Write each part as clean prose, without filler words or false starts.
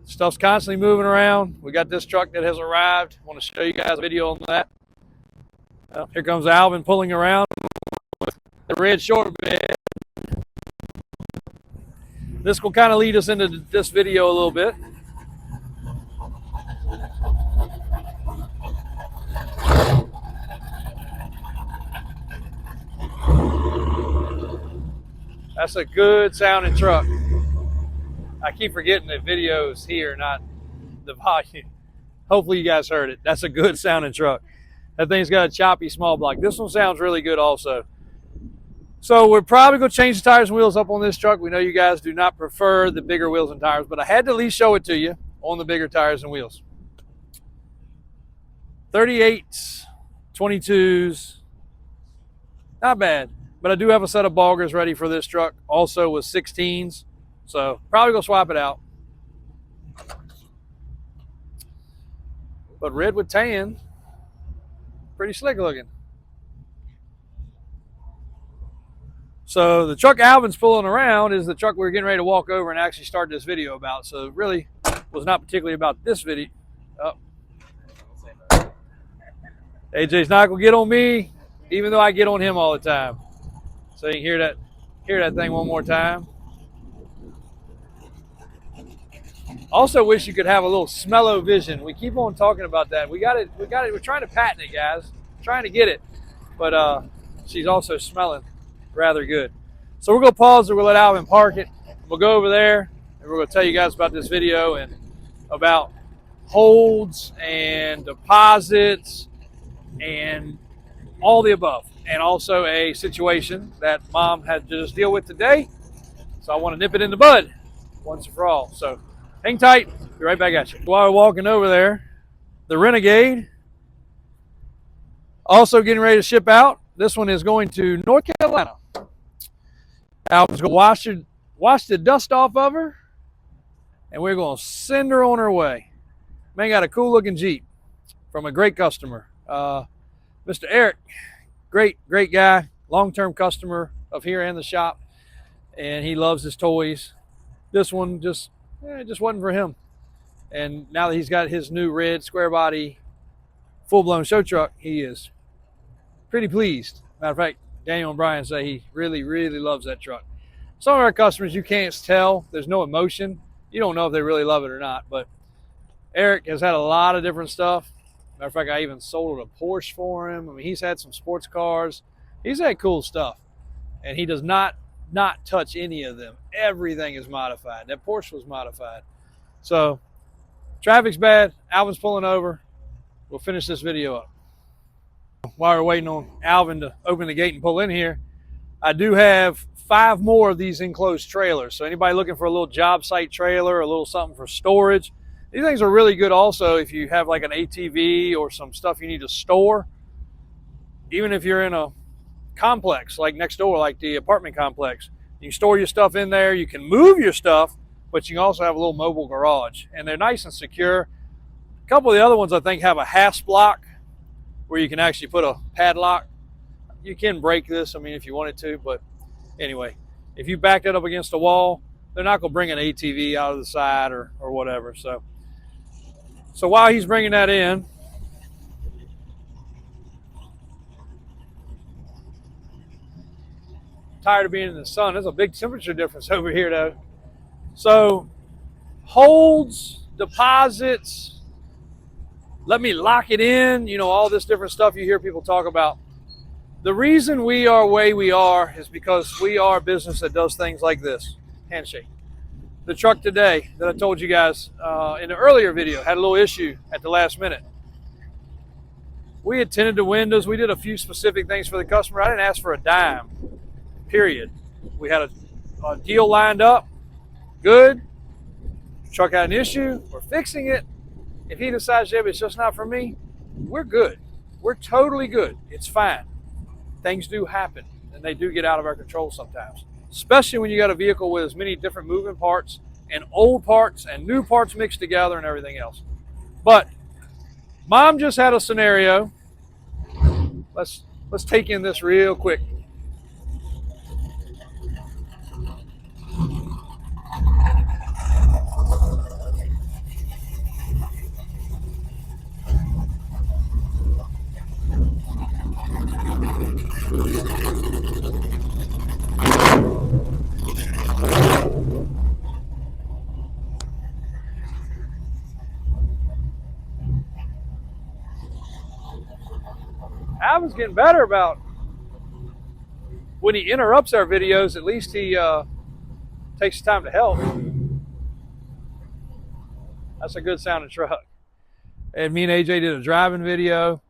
Stuff's constantly moving around. We got this truck that has arrived. I want to show you guys a video on that. Here comes Alvin pulling around with the red short bed. This will kind of lead us into this video a little bit. That's a good sounding truck. I keep forgetting that video's here, not the volume. Hopefully you guys heard it. That's a good sounding truck. That thing's got a choppy small block. This one sounds really good also. So we're probably going to change the tires and wheels up on this truck. We know you guys do not prefer the bigger wheels and tires, but I had to at least show it to you on the bigger tires and wheels. 38s, 22s, not bad. But I do have a set of bulggers ready for this truck, also with 16s. So probably going to swap it out. But red with tan, pretty slick looking. So the truck Alvin's pulling around is the truck we're getting ready to walk over and actually start this video about. So it really was not particularly about this video. Oh. AJ's not going to get on me, even though I get on him all the time. So you can hear that thing one more time. Also wish you could have a little smell-o-vision. We keep on talking about that. We got it. We're trying to patent it, guys. Trying to get it. But she's also smelling rather good. So we're going to pause and we'll let Alvin park it. We'll go over there and we're going to tell you guys about this video and about holds and deposits and all the above. And also a situation that Mom had to just deal with today. So I want to nip it in the bud once and for all. So hang tight. Be right back at you. While we're walking over there, the Renegade also getting ready to ship out. This one is going to North Carolina. Alvin's going to wash the dust off of her, and we're going to send her on her way. Man, got a cool looking Jeep from a great customer, Mr. Eric. Great guy, long-term customer of here and the shop, and he loves his toys. This one just wasn't for him. And now that he's got his new red square body, full-blown show truck, he is pretty pleased. Matter of fact, Daniel and Brian say he really, really loves that truck. Some of our customers, you can't tell. There's no emotion. You don't know if they really love it or not. But Eric has had a lot of different stuff. Matter of fact, I even sold a Porsche for him. I mean, he's had some sports cars. He's had cool stuff. And he does not touch any of them. Everything is modified. That Porsche was modified. So, traffic's bad. Alvin's pulling over. We'll finish this video up. While we're waiting on Alvin to open the gate and pull in here, I do have 5 more of these enclosed trailers. So anybody looking for a little job site trailer, a little something for storage, these things are really good also if you have like an ATV or some stuff you need to store. Even if you're in a complex like next door, like the apartment complex, you can store your stuff in there. You can move your stuff, but you can also have a little mobile garage. And they're nice and secure. A couple of the other ones I think have a hasp block where you can actually put a padlock. You can break this, I mean, if you wanted to, but anyway, if you back it up against a wall, they're not going to bring an ATV out of the side or whatever. So while he's bringing that in, tired of being in the sun. There's a big temperature difference over here though. So holds, deposits, let me lock it in, you know, all this different stuff you hear people talk about. The reason we are the way we are is because we are a business that does things like this. Handshake. The truck today that I told you guys in the earlier video had a little issue at the last minute. We had tinted the windows. We did a few specific things for the customer. I didn't ask for a dime, period. We had a deal lined up. Good. The truck had an issue. We're fixing it. If he decides, yeah, it's just not for me, we're good. We're totally good. It's fine. Things do happen, and they do get out of our control sometimes, especially when you got a vehicle with as many different moving parts and old parts and new parts mixed together and everything else. But Mom just had a scenario. Let's take in this real quick. Alvin's getting better about when he interrupts our videos, at least he takes time to help. That's a good sounding truck. And me and AJ did a driving video.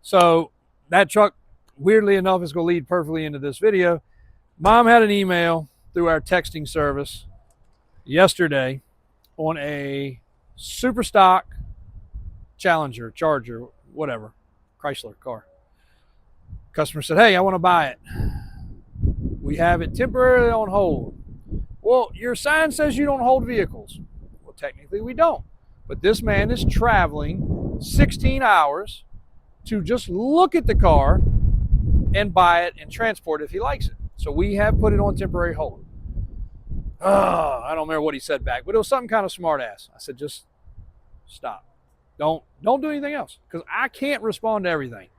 So that truck, weirdly enough, is going to lead perfectly into this video. Mom had an email through our texting service yesterday on a super stock Challenger, Charger, whatever, Chrysler car. Customer said, hey, I want to buy it. We have it temporarily on hold. Well, your sign says you don't hold vehicles. Well, technically we don't. But this man is traveling 16 hours to just look at the car and buy it and transport it if he likes it. So we have put it on temporary hold. I don't remember what he said back, but it was something kind of smart ass. I said, just stop. Don't do anything else, because I can't respond to everything.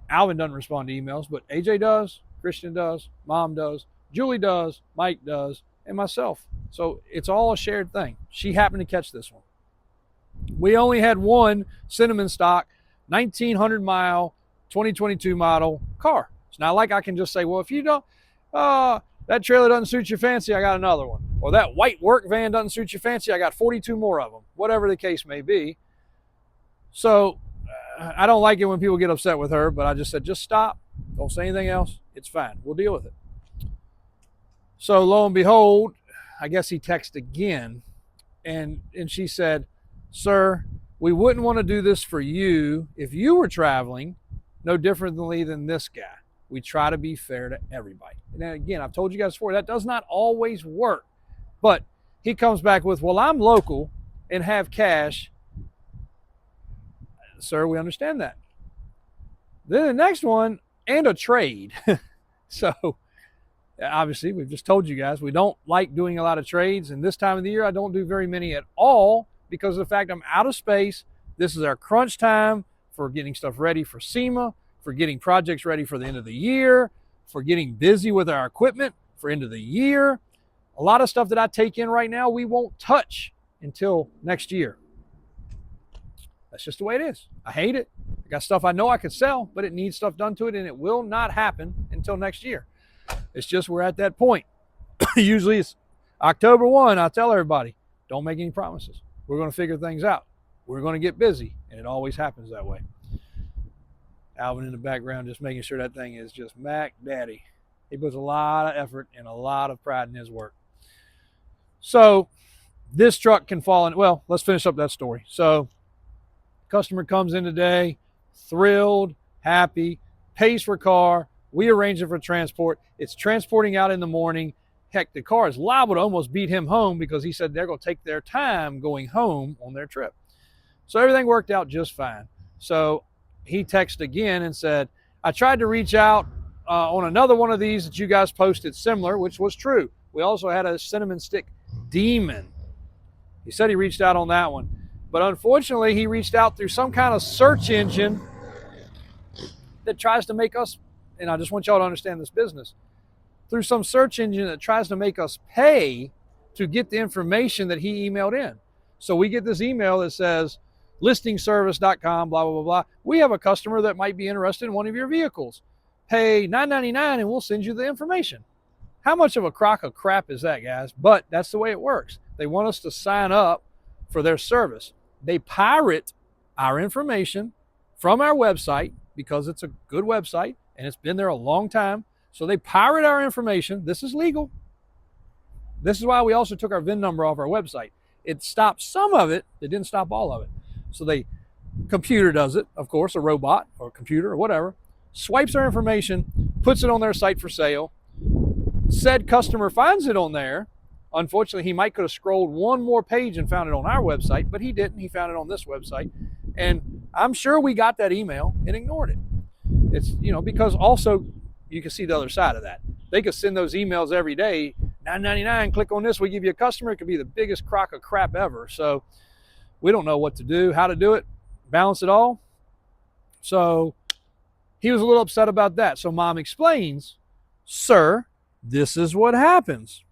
Alvin doesn't respond to emails, but AJ does, Christian does, Mom does, Julie does, Mike does, and myself. So it's all a shared thing. She happened to catch this one. We only had one cinnamon stock 1,900 mile 2022 model car. It's not like I can just say, well, if you don't, that trailer doesn't suit your fancy, I got another one. Or that white work van doesn't suit your fancy, I got 42 more of them. Whatever the case may be. So I don't like it when people get upset with her, but I just said, just stop. Don't say anything else. It's fine. We'll deal with it. So lo and behold, I guess he texted again, and she said, sir, we wouldn't want to do this for you if you were traveling no differently than this guy. We try to be fair to everybody. And then again, I've told you guys before, that does not always work. But he comes back with, well, I'm local and have cash. Sir, we understand that. Then the next one, and a trade. So obviously, we've just told you guys, we don't like doing a lot of trades. And this time of the year, I don't do very many at all because of the fact I'm out of space. This is our crunch time for getting stuff ready for SEMA, for getting projects ready for the end of the year, for getting busy with our equipment for end of the year. A lot of stuff that I take in right now, we won't touch until next year. That's just the way it is. I hate it. I got stuff I know I could sell, but it needs stuff done to it, and it will not happen until next year. It's just we're at that point. Usually it's October 1, I tell everybody, don't make any promises. We're going to figure things out. We're going to get busy, and it always happens that way. Alvin in the background just making sure that thing is just Mac Daddy. He puts a lot of effort and a lot of pride in his work. So this truck can fall in. Well, let's finish up that story. So customer comes in today, thrilled, happy, pays for car. We arrange it for transport. It's transporting out in the morning. Heck, the car is liable to almost beat him home because he said they're going to take their time going home on their trip. So everything worked out just fine. So he texted again and said, I tried to reach out on another one of these that you guys posted similar, which was true. We also had a cinnamon stick demon. He said he reached out on that one. But unfortunately, he reached out through some kind of search engine that tries to make us, and I just want y'all to understand this business, through some search engine that tries to make us pay to get the information that he emailed in. So we get this email that says, listingservice.com, blah, blah, blah, blah. We have a customer that might be interested in one of your vehicles. Pay $9.99 and we'll send you the information. How much of a crock of crap is that, guys? But that's the way it works. They want us to sign up for their service. They pirate our information from our website because it's a good website and it's been there a long time. So they pirate our information. This is legal. This is why we also took our VIN number off our website. It stopped some of it. It didn't stop all of it. So the computer does it, of course, a robot or a computer or whatever, swipes our information, puts it on their site for sale. Said customer finds it on there. Unfortunately, he might could have scrolled one more page and found it on our website, but he didn't. He found it on this website. And I'm sure we got that email and ignored it. It's, because also you can see the other side of that. They could send those emails every day, $9.99, click on this, we give you a customer. It could be the biggest crock of crap ever. So we don't know what to do, how to do it, balance it all. So he was a little upset about that. So Mom explains, sir, this is what happens.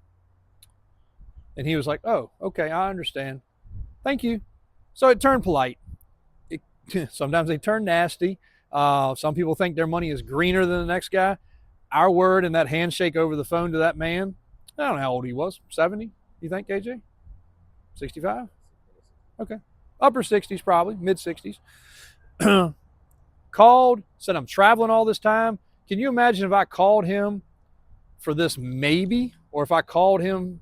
And he was like, oh, okay, I understand. Thank you. So it turned polite. Sometimes they turn nasty. Some people think their money is greener than the next guy. Our word and that handshake over the phone to that man, I don't know how old he was, 70, you think, KJ? 65? Okay. Upper 60s probably, mid 60s. Called, said, I'm traveling all this time. Can you imagine if I called him for this maybe, or if I called him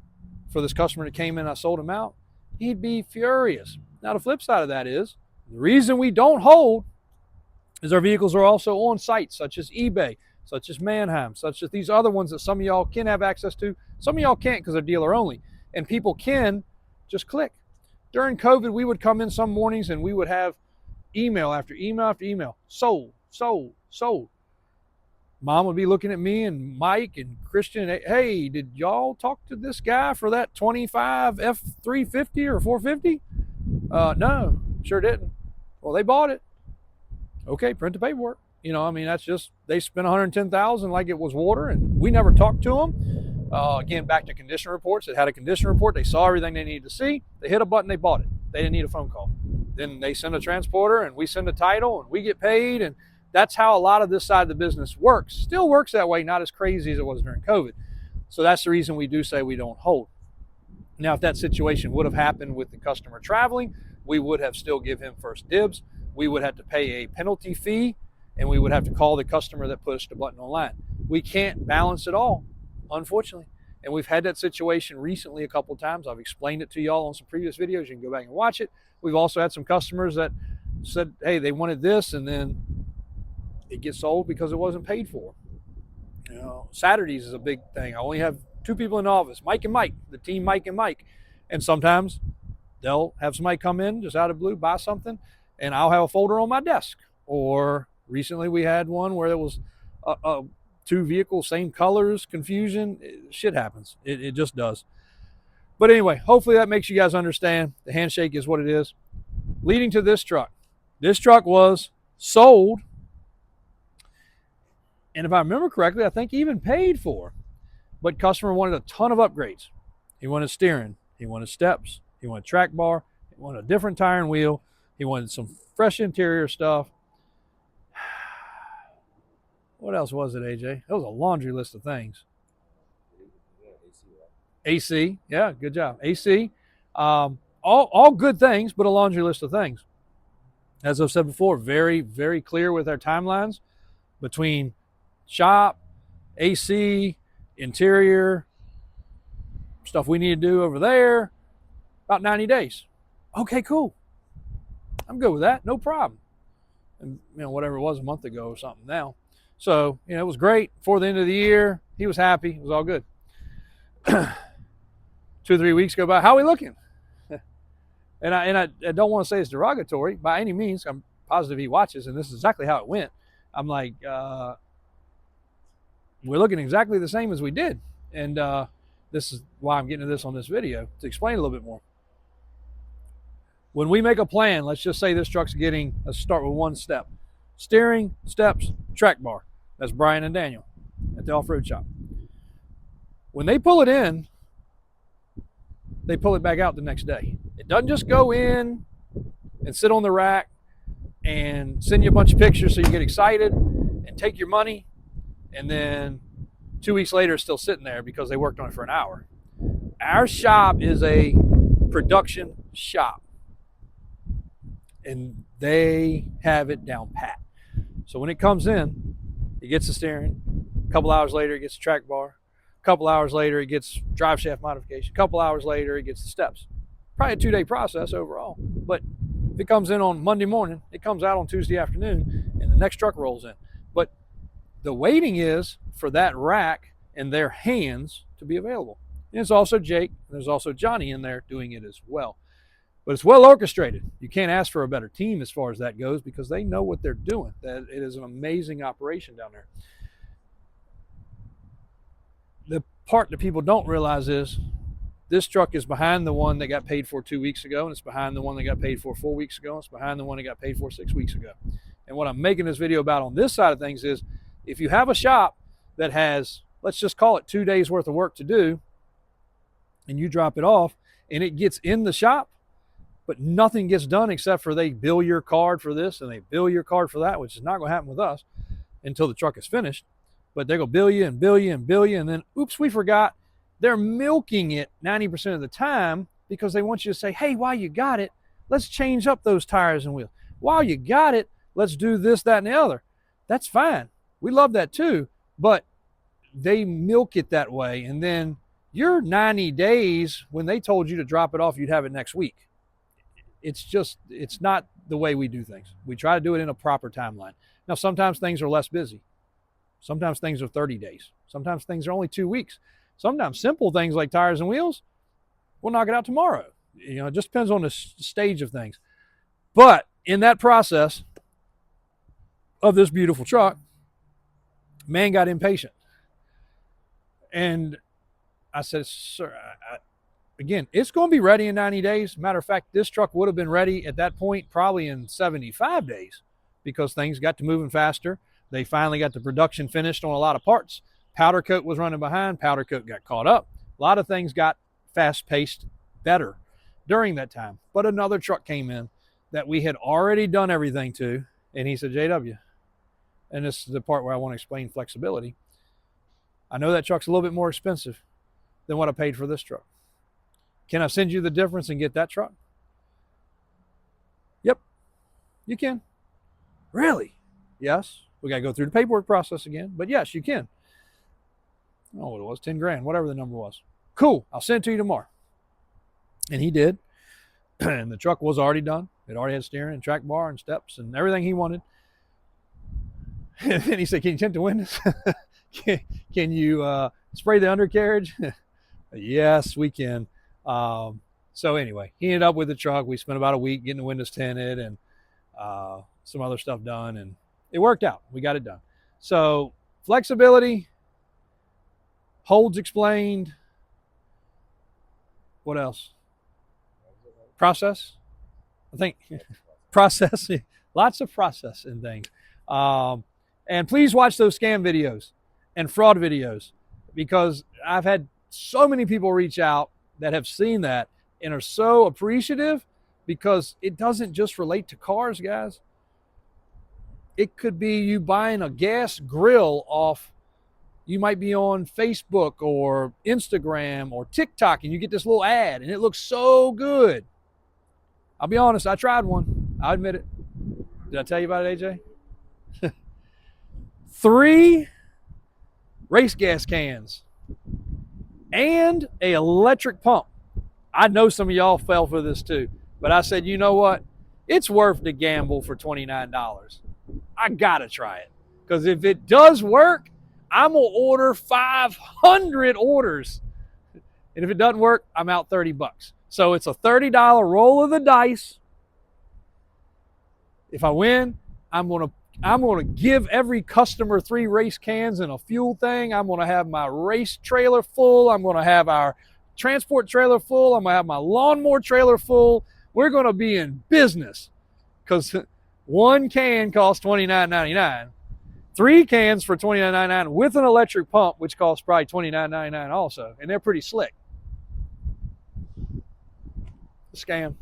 for this customer that came in and I sold him out? He'd be furious. Now, the flip side of that is, the reason we don't hold is our vehicles are also on sites such as eBay, such as Manheim, such as these other ones that some of y'all can have access to. Some of y'all can't because they're dealer only. And people can just click. During COVID, we would come in some mornings and we would have email after email after email. Sold, sold, sold. Mom would be looking at me and Mike and Christian. Hey, did y'all talk to this guy for that 25 F350 or 450? No, sure didn't. Well, they bought it. Okay, print the paperwork. You know, I mean, that's just, they spent $110,000 like it was water, and we never talked to them. Again, back to condition reports. It had a condition report. They saw everything they needed to see. They hit a button, they bought it. They didn't need a phone call. Then they send a transporter, and we send a title, and we get paid, and that's how a lot of this side of the business works. Still works that way, not as crazy as it was during COVID. So that's the reason we do say we don't hold. Now, if that situation would have happened with the customer traveling, we would have still give him first dibs. We would have to pay a penalty fee, and we would have to call the customer that pushed the button online. We can't balance it all, unfortunately. And we've had that situation recently a couple of times. I've explained it to y'all on some previous videos. You can go back and watch it. We've also had some customers that said, hey, they wanted this, and then it gets sold because it wasn't paid for. You know, Saturdays is a big thing. I only have two people in the office, Mike and Mike, the team Mike and Mike. And sometimes they'll have somebody come in just out of the blue, buy something, and I'll have a folder on my desk. Or recently we had one where there was two vehicles, same colors, confusion. Shit happens. It just does. But anyway, hopefully that makes you guys understand the handshake is what it is. Leading to this truck. This truck was sold, and if I remember correctly, I think even paid for. But customer wanted a ton of upgrades. He wanted steering. He wanted steps. He wanted track bar. He wanted a different tire and wheel. He wanted some fresh interior stuff. What else was it, AJ? It was a laundry list of things. AC, yeah, good job. AC, all good things, but a laundry list of things. As I've said before, very, very clear with our timelines between shop, AC, interior, stuff we need to do over there, about 90 days. Okay, cool. I'm good with that, no problem. And you know, whatever it was a month ago or something now. So, you know, it was great. Before the end of the year, he was happy. It was all good. 2 or 3 weeks go by. How are we looking? And I don't want to say it's derogatory by any means. I'm positive he watches, and this is exactly how it went. I'm like, we're looking exactly the same as we did. And this is why I'm getting to this on this video, to explain a little bit more. When we make a plan, let's just say this truck's getting, let's start with one step. Steering, steps, track bar. That's Brian and Daniel at the off-road shop. When they pull it in, they pull it back out the next day. It doesn't just go in and sit on the rack and send you a bunch of pictures so you get excited and take your money, and then 2 weeks later it's still sitting there because they worked on it for an hour. Our shop is a production shop, and they have it down pat. So when it comes in, it gets the steering. A couple hours later, it gets the track bar. A couple hours later, it gets drive shaft modification. A couple hours later, it gets the steps. Probably a 2-day process overall. But if it comes in on Monday morning, it comes out on Tuesday afternoon, and the next truck rolls in. But the waiting is for that rack in their hands to be available. And it's also Jake, and there's also Johnny in there doing it as well. But it's well orchestrated. You can't ask for a better team as far as that goes, because they know what they're doing. That it is an amazing operation down there. The part that people don't realize is this truck is behind the one that got paid for 2 weeks ago, and it's behind the one that got paid for 4 weeks ago, and it's behind the one that got paid for 6 weeks ago. And what I'm making this video about on this side of things is, if you have a shop that has, let's just call it 2 days worth of work to do, and you drop it off and it gets in the shop, but nothing gets done except for they bill your card for this and they bill your card for that, which is not going to happen with us until the truck is finished. But they're going to bill you and bill you and bill you, and then, oops, we forgot. They're milking it 90% of the time because they want you to say, hey, while you got it, let's change up those tires and wheels. While you got it, let's do this, that, and the other. That's fine. We love that too, but they milk it that way. And then your 90 days, when they told you to drop it off, you'd have it next week. It's not the way we do things. We try to do it in a proper timeline. Now, sometimes things are less busy. Sometimes things are 30 days. Sometimes things are only 2 weeks. Sometimes simple things like tires and wheels, we'll knock it out tomorrow. It just depends on the stage of things. But in that process of this beautiful truck, man got impatient. And I said, sir, again, it's going to be ready in 90 days. Matter of fact, this truck would have been ready at that point probably in 75 days because things got to moving faster. They finally got the production finished on a lot of parts. Powder coat was running behind. Powder coat got caught up. A lot of things got fast-paced better during that time. But another truck came in that we had already done everything to, and he said, JW, and this is the part where I want to explain flexibility. I know that truck's a little bit more expensive than what I paid for this truck. Can I send you the difference and get that truck? Yep, you can. Really? Yes. We got to go through the paperwork process again, but yes, you can. I don't know what it was, 10 grand, whatever the number was. Cool, I'll send it to you tomorrow. And he did. And the truck was already done. It already had steering and track bar and steps and everything he wanted. And then he said, can you tint the windows? Can you spray the undercarriage? Yes, we can. So anyway, he ended up with the truck. We spent about a week getting the windows tinted and some other stuff done, and it worked out. We got it done. So flexibility, holds explained. What else? Process. I think process. Lots of process in things. And please watch those scam videos and fraud videos, because I've had so many people reach out that have seen that and are so appreciative, because it doesn't just relate to cars, guys. It could be you buying a gas grill off, you might be on Facebook or Instagram or TikTok, and you get this little ad and it looks so good. I'll be honest, I tried one. I admit it. Did I tell you about it, AJ? 3 race gas cans and an electric pump. I know some of y'all fell for this too, but I said, you know what? It's worth the gamble for $29. I gotta try it, because if it does work, I'm gonna order 500 orders, and if it doesn't work, I'm out $30. So it's a $30 roll of the dice. If I win, I'm gonna give every customer 3 race cans and a fuel thing. I'm gonna have my race trailer full. I'm gonna have our transport trailer full. I'm gonna have my lawnmower trailer full. We're gonna be in business, because 1 can costs $29.99. 3 cans for $29.99 with an electric pump, which costs probably $29.99 also, and they're pretty slick. Scam.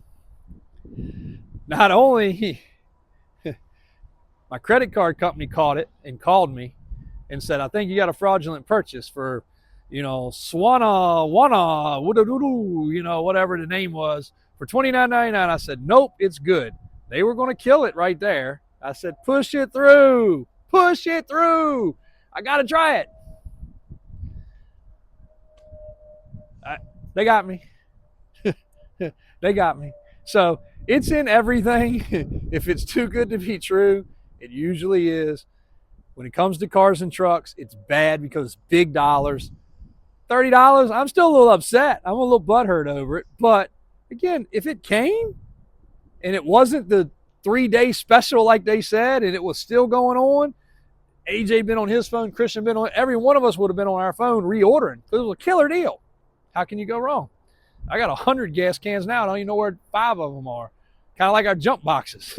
Not only my credit card company caught it and called me and said, I think you got a fraudulent purchase for, Swana, whatever the name was, for $29.99. I said, nope, it's good. They were going to kill it right there. I said, push it through. Push it through. I got to try it. They got me. They got me. So it's in everything. If it's too good to be true, it usually is. When it comes to cars and trucks, it's bad because it's big dollars. $30, I'm still a little upset. I'm a little butthurt over it. But again, if it came and it wasn't the 3-day special like they said, and it was still going on, AJ been on his phone, Christian been on, every one of us would have been on our phone reordering. It was a killer deal. How can you go wrong? I got 100 gas cans now. I don't even know where 5 of them are. Kind of like our jump boxes.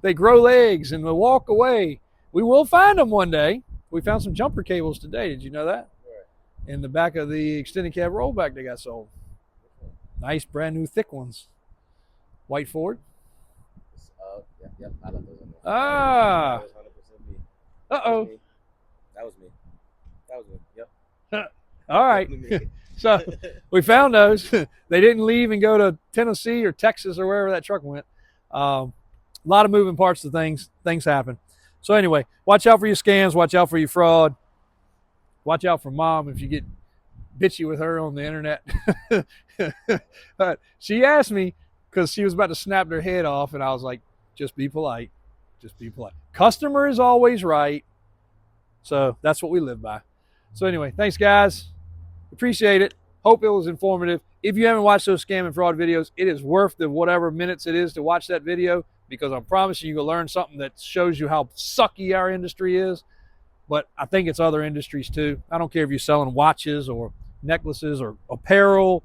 They grow legs and they walk away. We will find them one day. We found some jumper cables today. Did you know that? Right. In the back of the extended cab rollback they got sold. Nice brand new thick ones. White Ford. Yep, I left those on there. Ah. That was 100% me. Uh-oh. That was me. Yep. All right. So we found those. They didn't leave and go to Tennessee or Texas or wherever that truck went. A lot of moving parts to things. Things happen. So anyway, watch out for your scams. Watch out for your fraud. Watch out for mom if you get bitchy with her on the internet. But she asked me because she was about to snap their head off, and I was like, just be polite. Just be polite. Customer is always right. So that's what we live by. So anyway, thanks guys. Appreciate it. Hope it was informative. If you haven't watched those scam and fraud videos, it is worth the whatever minutes it is to watch that video, because I'm promising you'll learn something that shows you how sucky our industry is. But I think it's other industries too. I don't care if you're selling watches or necklaces or apparel,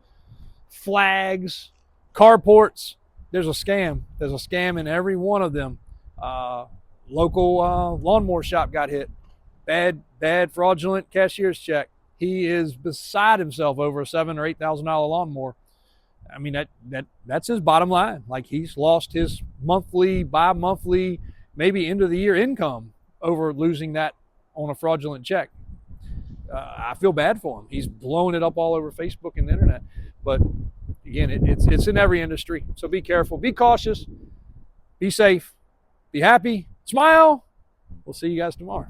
flags, carports. There's a scam. There's a scam in every one of them. Local lawnmower shop got hit. Bad fraudulent cashier's check. He is beside himself over a $7,000 or $8,000 lawnmower. I mean, that's his bottom line. Like, he's lost his monthly, bi-monthly, maybe end of the year income over losing that on a fraudulent check. I feel bad for him. He's blowing it up all over Facebook and the internet. But again, it's in every industry. So be careful, be cautious, be safe, be happy, smile. We'll see you guys tomorrow.